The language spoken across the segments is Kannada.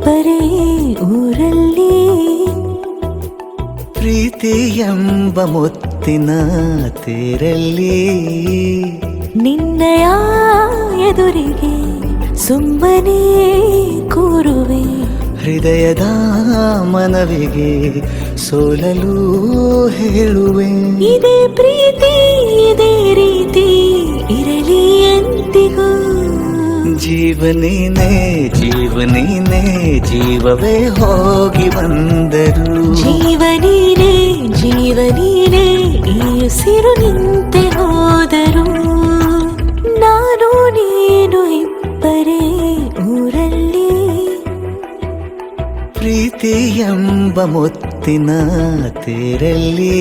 ಇಬ್ಬರೇ ಊರಲ್ಲಿ ಪ್ರೀತಿ ಎಂಬ ಮುತ್ತಿನ ತೇರಲ್ಲಿ ನಿನ್ನಯ ಎದುರಿಗೆ ಸುಮ್ಮನೆ ಕೂರುವೆ ಹೃದಯದ ಮನವಿಗೆ ಸೋಲಲು ಹೇಳುವೆ ಇದೇ ಪ್ರೀತಿ ಇದೇ ರೀತಿ ಇರಲಿ ಎಂದಿಗೂ ಜೀವನೇನೆ ಜೀವನೇನೆ ಜೀವವೇ ಹೋಗಿ ಬಂದರು ಜೀವನೀನೇ ಜೀವನೀನೇ ಈ ಉಸಿರು ನಿಂತೆ ಹೋದರು ನಾನು ನೀನು ಇಬ್ಬರೇ ಊರಲ್ಲಿ ಪ್ರೀತಿ ಎಂಬ ಮುತ್ತಿನ ತೇರಲ್ಲಿ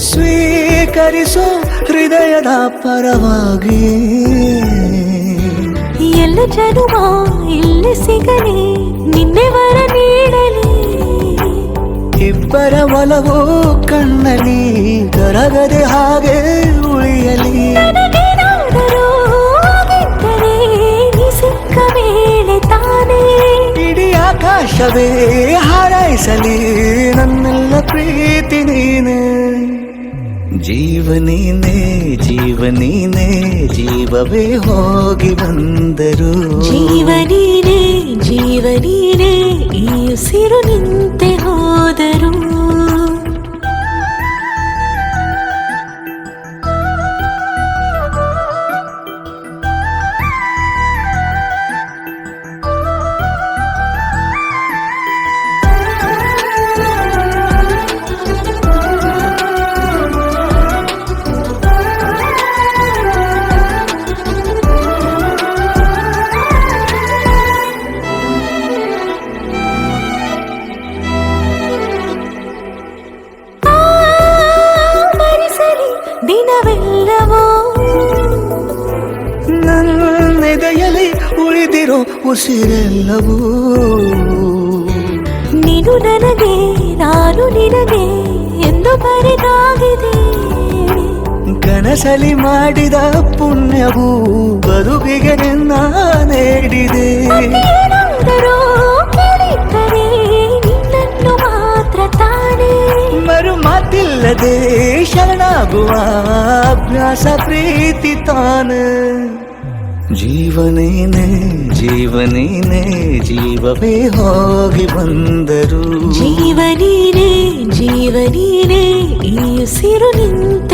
ಸ್ವೀಕರಿಸೋ ಹೃದಯದ ಪರವಾಗಿ ಎಲ್ಲ ಜನುಮ ಇಲ್ಲಿ ಸಿಗಲಿ ನಿನ್ನೆ ವರ ನೀಡಲಿ ಇಬ್ಬರ ಒಲವು ಕಣ್ಣಲ್ಲಿ ಕರಗದೆ ಹಾಗೆ ಉಳಿಯಲಿ ನನಗೇನಾದರೂ ಆಗಿದ್ದರೆ ನೀ ಸಿಕ್ಕ ವೇಳೆ ತಾನೇ ಇಡೀ ಆಕಾಶವೇ ಹಾರೈಸಲಿ ನನ್ನೆಲ್ಲ ಪ್ರೀತಿ ನೀನೆ ಜೀವನೇನೆ ಜೀವನೇನೆ ಜೀವವೇ ಹೋಗಿ ಬಂದರು ಜೀವನೀನೇ ಜೀವನೀನೇ ಈ ಉಸಿರು ನಿಂತೆ ಹೋದರು ದಿನವೆಲ್ಲವೋ ನನ್ನೆದೆಯಲ್ಲಿ ಉಳಿದಿರೋ ಉಸಿರೆಲ್ಲವೂ ನೀನು ನನಗೆ ನಾನು ನಿನಗೆ ಎಂದು ಬರೆದಾಗಿದೆ ಕನಸಲಿ ಮಾಡಿದ ಪುಣ್ಯವು ಬದುಕಿಗೆ ನಿನ್ನ ನೀಡಿದೆ ಏನಾದರೂ ಕೇಳಿದ್ದರೆ ನಿನ್ನನ್ನು ಮಾತ್ರ ತಾನೇ ಮರು ಮಾತಿಲ್ಲದೆ ಶರಣಾಗುವ ಅಭ್ಯಾಸ ಪ್ರೀತಿ ತಾನೆ ಜೀವನೇನೆ ಜೀವನೇನೆ ಜೀವವೇ ಹೋಗಿ ಬಂದರು ಜೀವನೀನೇ ಜೀವನೀನೇ ಈ ಉಸಿರು ನಿಂತೆ